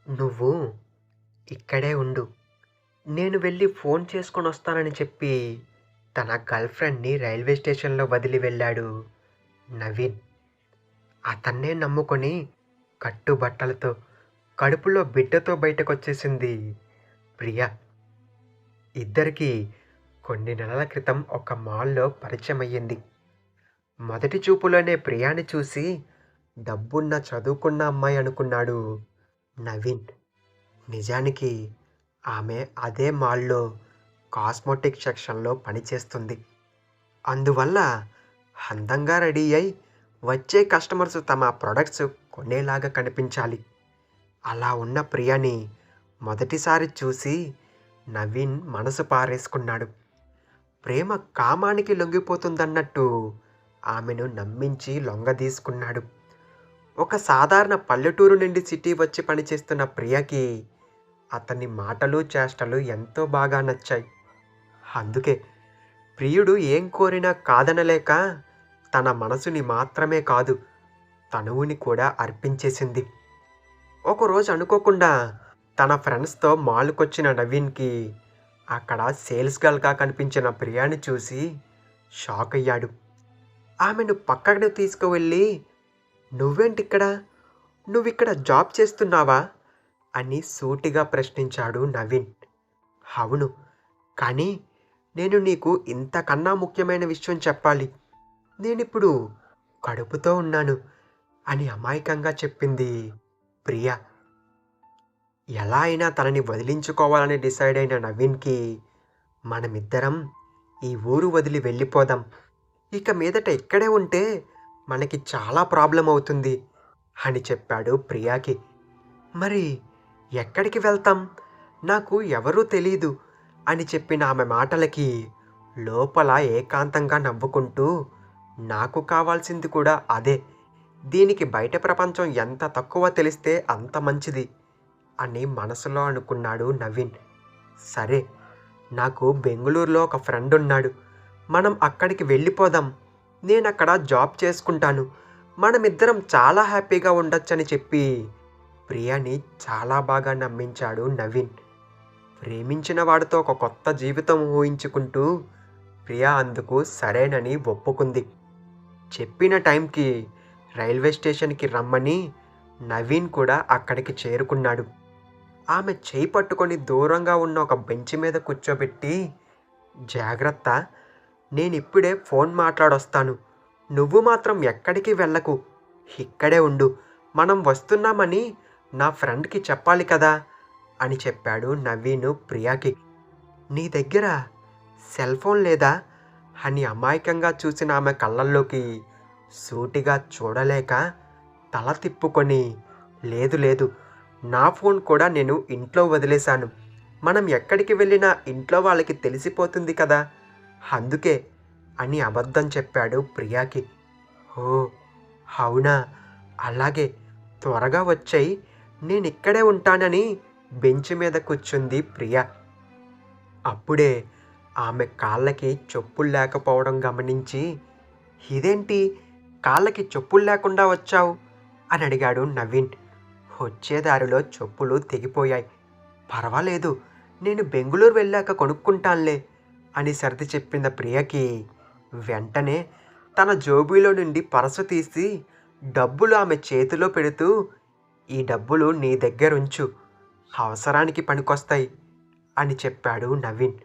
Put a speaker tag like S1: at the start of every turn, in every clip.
S1: నువ్వు ఇక్కడే ఉండు. నేను వెళ్ళి ఫోన్ చేసుకొనొస్తానని చెప్పి తన గర్ల్‌ఫ్రెండ్‌ని రైల్వే స్టేషన్‌లో వదిలి వెళ్ళాడు నవీన్. అతన్నే నమ్ముకొని కట్టుబట్టలతో, కడుపులో బిడ్డతో బయటకొచ్చేసింది ప్రియ. ఇద్దరికీ కొన్ని నెలల క్రితం ఒక మాల్‌లో పరిచయమయ్యింది. మొదటి చూపులోనే ప్రియాని చూసి డబ్బున్న చదువుకున్న అమ్మాయి అనుకున్నాడు నవీన్. నిజానికి ఆమె అదే మాల్‌లో కాస్మోటిక్ సెక్షన్‌లో పనిచేస్తుంది. అందువల్ల అందంగా రెడీ అయి వచ్చే కస్టమర్స్ తమ ప్రొడక్ట్స్ కొనేలాగా కనిపించాలి. అలా ఉన్న ప్రియని మొదటిసారి చూసి నవీన్ మనసు పారేసుకున్నాడు. ప్రేమ కామానికి లొంగిపోతుందన్నట్టు ఆమెను నమ్మించి లొంగదీసుకున్నాడు. ఒక సాధారణ పల్లెటూరు నుండి సిటీ వచ్చి పనిచేస్తున్న ప్రియకి అతని మాటలు, చేష్టలు ఎంతో బాగా నచ్చాయి. అందుకే ప్రియుడు ఏం కోరినా కాదనలేక తన మనసుని మాత్రమే కాదు, తనువుని కూడా అర్పించేసింది. ఒకరోజు అనుకోకుండా తన ఫ్రెండ్స్‌తో మాల్‌కొచ్చిన నవీన్‌కి అక్కడ సేల్స్ గర్ల్‌గా కనిపించిన ప్రియాని చూసి షాకయ్యాడు. ఆమెను పక్కకు తీసుకువెళ్ళి, "నువ్వేంటిక్కడ? నువ్విక్కడ జాబ్ చేస్తున్నావా?" అని సూటిగా ప్రశ్నించాడు నవీన్. "అవును. కానీ నేను నీకు ఇంతకన్నా ముఖ్యమైన విషయం చెప్పాలి. నేనిప్పుడు కడుపుతో ఉన్నాను" అని అమాయకంగా చెప్పింది ప్రియ. ఎలా అయినా తనని వదిలించుకోవాలని డిసైడ్ అయిన నవీన్‌కి, మనమిద్దరం ఈ ఊరు వదిలి వెళ్ళిపోదాం. ఇక మీదట ఇక్కడే ఉంటే మనకి చాలా ప్రాబ్లమ్ అవుతుంది అని చెప్పాడు ప్రియాకి. మరి ఎక్కడికి వెళ్తాం? నాకు ఎవరూ తెలీదు అని చెప్పిన ఆమె మాటలకి లోపల ఏకాంతంగా నవ్వుకుంటూ, నాకు కావాల్సింది కూడా అదే. దీనికి బయట ప్రపంచం ఎంత తక్కువ తెలిస్తే అంత మంచిది అని మనసులో అనుకున్నాడు నవీన్. సరే, నాకు బెంగుళూరులో ఒక ఫ్రెండ్ ఉన్నాడు. మనం అక్కడికి వెళ్ళిపోదాం. నేనక్కడ జాబ్ చేసుకుంటాను. మనమిద్దరం చాలా హ్యాపీగా ఉండొచ్చని చెప్పి ప్రియని చాలా బాగా నమ్మించాడు నవీన్. ప్రేమించిన వాడితో ఒక కొత్త జీవితం ఊహించుకుంటూ ప్రియ అందుకు సరేనని ఒప్పుకుంది. చెప్పిన టైంకి రైల్వే స్టేషన్‌కి రమ్మని నవీన్ కూడా అక్కడికి చేరుకున్నాడు. ఆమె చేయి పట్టుకొని దూరంగా ఉన్న ఒక బెంచ్ మీద కూర్చోబెట్టి, జాగ్రత్త, నేనిప్పుడే ఫోన్ మాట్లాడొస్తాను. నువ్వు మాత్రం ఎక్కడికి వెళ్ళకు. ఇక్కడే ఉండు. మనం వస్తున్నామని నా ఫ్రెండ్‌కి చెప్పాలి కదా అని చెప్పాడు నవీను ప్రియాకి. నీ దగ్గర సెల్ ఫోన్ లేదా అని అమాయకంగా చూసిన ఆమె కళ్ళల్లోకి సూటిగా చూడలేక తల తిప్పుకొని, లేదు లేదు, నా ఫోన్ కూడా నేను ఇంట్లో వదిలేశాను. మనం ఎక్కడికి వెళ్ళినా ఇంట్లో వాళ్ళకి తెలిసిపోతుంది కదా, అందుకే అని అబద్ధం చెప్పాడు ప్రియాకి. ఓ, అవునా, అలాగే, త్వరగా వచ్చేయ్, నేనిక్కడే ఉంటానని బెంచ్ మీద కూర్చుంది ప్రియ. అప్పుడే ఆమె కాళ్ళకి చెప్పులు లేకపోవడం గమనించి, ఇదేంటి, కాళ్ళకి చెప్పులు లేకుండా వచ్చావు అని అడిగాడు నవీన్. వచ్చే దారిలో చెప్పులు తెగిపోయాయి. పర్వాలేదు, నేను బెంగుళూరు వెళ్ళాక కొనుక్కుంటాన్లే అని సర్ది చెప్పిన ప్రియకి వెంటనే తన జోబీలో నుండి పర్సు తీసి డబ్బులు ఆమె చేతిలో పెడుతూ, ఈ డబ్బులు నీ దగ్గరుంచు, అవసరానికి పనికొస్తాయి అని చెప్పాడు నవీన్.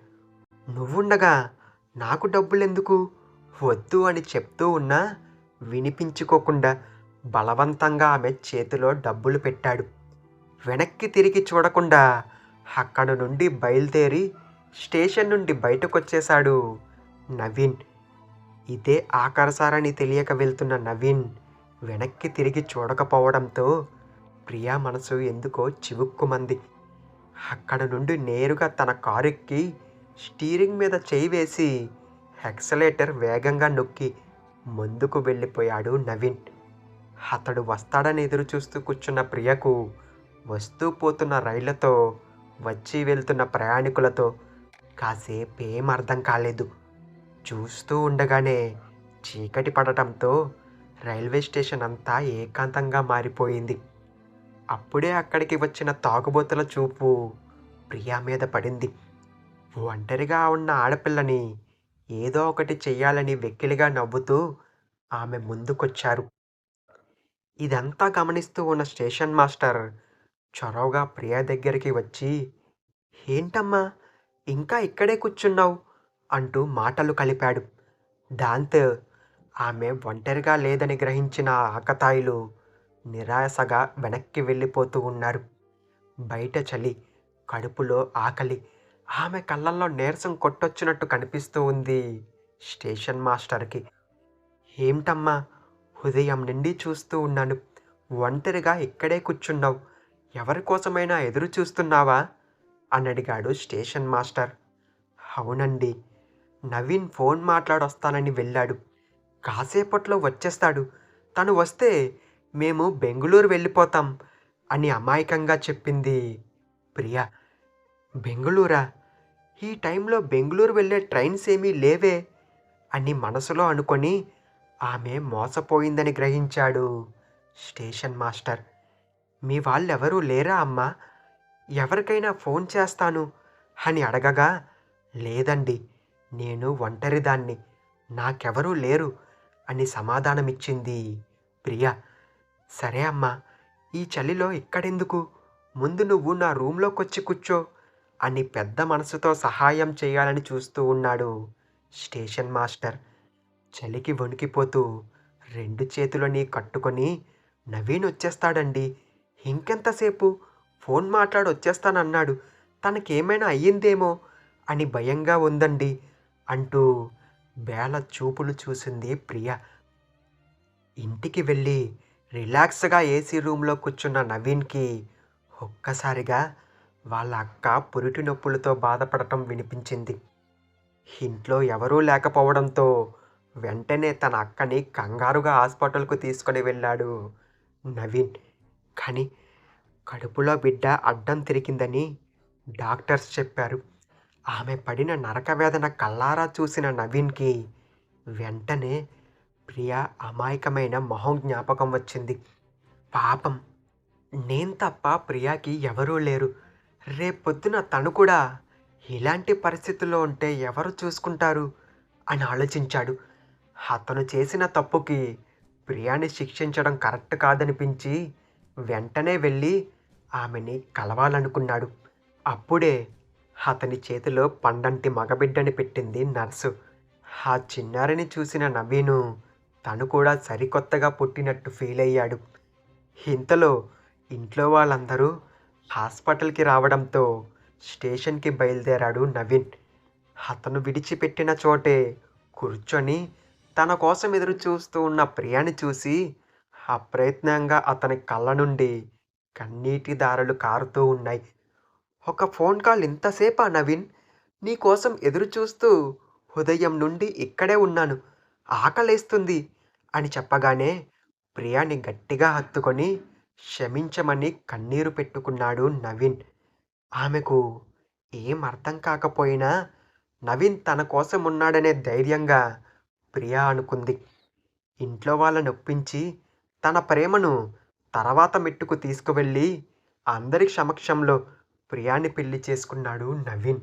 S1: నువ్వుండగా నాకు డబ్బులెందుకు, వద్దు అని చెప్తూ ఉన్నా వినిపించుకోకుండా బలవంతంగా ఆమె చేతిలో డబ్బులు పెట్టాడు. వెనక్కి తిరిగి చూడకుండా అక్కడ నుండి బయలుదేరి స్టేషన్ నుండి బయటకొచ్చేశాడు నవీన్. ఇదే ఆఖరిసారని తెలియక వెళ్తున్న నవీన్ వెనక్కి తిరిగి చూడకపోవడంతో ప్రియా మనసు ఎందుకో చివుక్కుమంది. అక్కడ నుండి నేరుగా తన కారెక్కి స్టీరింగ్ మీద చేయి వేసి యాక్సిలరేటర్ వేగంగా నొక్కి ముందుకు వెళ్ళిపోయాడు నవీన్. అతడు వస్తాడని ఎదురుచూస్తూ కూర్చున్న ప్రియకు వస్తూ పోతున్న రైళ్లతో, వచ్చి వెళ్తున్న ప్రయాణికులతో కాసేపేం అర్థం కాలేదు. చూస్తూ ఉండగానే చీకటి పడటంతో రైల్వే స్టేషన్ అంతా ఏకాంతంగా మారిపోయింది. అప్పుడే అక్కడికి వచ్చిన తాగుబోతుల చూపు ప్రియా మీద పడింది. ఒంటరిగా ఉన్న ఆడపిల్లని ఏదో ఒకటి చెయ్యాలని వెకిలిగా నవ్వుతూ ఆమె ముందుకొచ్చారు. ఇదంతా గమనిస్తూ ఉన్న స్టేషన్ మాస్టర్ చొరవగా ప్రియా దగ్గరికి వచ్చి, "ఏంటమ్మా, ఇంకా ఇక్కడే కూర్చున్నావు?" అంటూ మాటలు కలిపాడు. దాంతో ఆమె ఒంటరిగా లేదని గ్రహించిన ఆ ఆకతాయిలు నిరాశగా వెనక్కి వెళ్ళిపోతూ ఉన్నారు. బయట చలి, కడుపులో ఆకలి, ఆమె కళ్ళల్లో నీరసం కొట్టొచ్చినట్టు కనిపిస్తూ ఉంది స్టేషన్ మాస్టర్‌కి. "ఏంటమ్మా, ఉదయం నుండి చూస్తూ ఉన్నాను. ఒంటరిగా ఇక్కడే కూర్చున్నావు. ఎవరి కోసమైనా ఎదురు చూస్తున్నావా?" అని అడిగాడు స్టేషన్ మాస్టర్. "అవునండి. నవీన్ ఫోన్ మాట్లాడొస్తానని వెళ్ళాడు. కాసేపట్లో వచ్చేస్తాడు. తను వస్తే మేము బెంగుళూరు వెళ్ళిపోతాం" అని అమాయకంగా చెప్పింది ప్రియ. "బెంగుళూరా? ఈ టైంలో బెంగుళూరు వెళ్ళే ట్రైన్స్ ఏమీ లేవే" అని మనసులో అనుకొని ఆమె మోసపోయిందని గ్రహించాడు స్టేషన్ మాస్టర్. "మీ వాళ్ళెవరూ లేరా అమ్మా? ఎవరికైనా ఫోన్ చేస్తాను" అని అడగగా, "లేదండి. నేను ఒంటరిదాన్ని. నాకెవరూ లేరు" అని సమాధానమిచ్చింది ప్రియ. "సరే అమ్మా, ఈ చలిలో ఇక్కడెందుకు? ముందు నువ్వు నా రూమ్‌లోకొచ్చి కూర్చో" అని పెద్ద మనసుతో సహాయం చేయాలని చూస్తూ ఉన్నాడు స్టేషన్ మాస్టర్. చలికి వణికిపోతూ 2 చేతులని కట్టుకొని, "నవీన్ వచ్చేస్తాడండి. ఇంకెంతసేపు? ఫోన్ మాట్లాడి వచ్చేస్తానన్నాడు. తనకేమైనా అయ్యిందేమో అని భయంగా ఉందండి" అంటూ బేల చూపులు చూసింది ప్రియ. ఇంటికి వెళ్ళి రిలాక్స్‌గా ఏసీ రూమ్‌లో కూర్చున్న నవీన్‌కి ఒక్కసారిగా వాళ్ళ అక్క పురిటి నొప్పులతో బాధపడటం వినిపించింది. ఇంట్లో ఎవరూ లేకపోవడంతో వెంటనే తన అక్కని కంగారుగా హాస్పిటల్‌కు తీసుకొని వెళ్ళాడు నవీన్. కానీ కడుపులో బిడ్డ అడ్డం తిరిగిందని డాక్టర్స్ చెప్పారు. ఆమె పడిన నరకవేదన కళ్ళారా చూసిన నవీన్‌కి వెంటనే ప్రియ అమాయకమైన మొహం జ్ఞాపకం వచ్చింది. పాపం, నేను తప్ప ప్రియాకి ఎవరూ లేరు. రేపొద్దున తను కూడా ఇలాంటి పరిస్థితుల్లో ఉంటే ఎవరు చూసుకుంటారు అని ఆలోచించాడు. అతను చేసిన తప్పుకి ప్రియాని శిక్షించడం కరెక్ట్ కాదనిపించి వెంటనే వెళ్ళి ఆమెని కలవాలనుకున్నాడు. అప్పుడే అతని చేతిలో పండంటి మగబిడ్డని పెట్టింది నర్సు. ఆ చిన్నారిని చూసిన నవీను తను కూడా సరికొత్తగా పుట్టినట్టు ఫీలయ్యాడు. ఇంతలో ఇంట్లో వాళ్ళందరూ హాస్పిటల్‌కి రావడంతో స్టేషన్‌కి బయలుదేరాడు నవీన్. అతను విడిచిపెట్టిన చోటే కూర్చొని తన కోసం ఎదురు చూస్తూ ఉన్న ప్రియాని చూసి అప్రయత్నంగా అతని కళ్ళ నుండి కన్నీటి దారలు కారుతూ ఉన్నాయి. "ఒక ఫోన్ కాల్ ఇంతసేపా నవీన్? నీ కోసం ఎదురు చూస్తూ ఉదయం నుండి ఇక్కడే ఉన్నాను. ఆకలేస్తుంది" అని చెప్పగానే ప్రియాని గట్టిగా హత్తుకొని క్షమించమని కన్నీరు పెట్టుకున్నాడు నవీన్. ఆమెకు ఏం అర్థం కాకపోయినా నవీన్ తన కోసం ఉన్నాడనే ధైర్యంగా ప్రియా అనుకుంది. ఇంట్లో వాళ్ళని ఒప్పించి తన ప్రేమను తర్వాత మెట్టుకు తీసుకువెళ్ళి అందరి సమక్షంలో ప్రియాని పెళ్లి చేసుకున్నాడు నవీన్.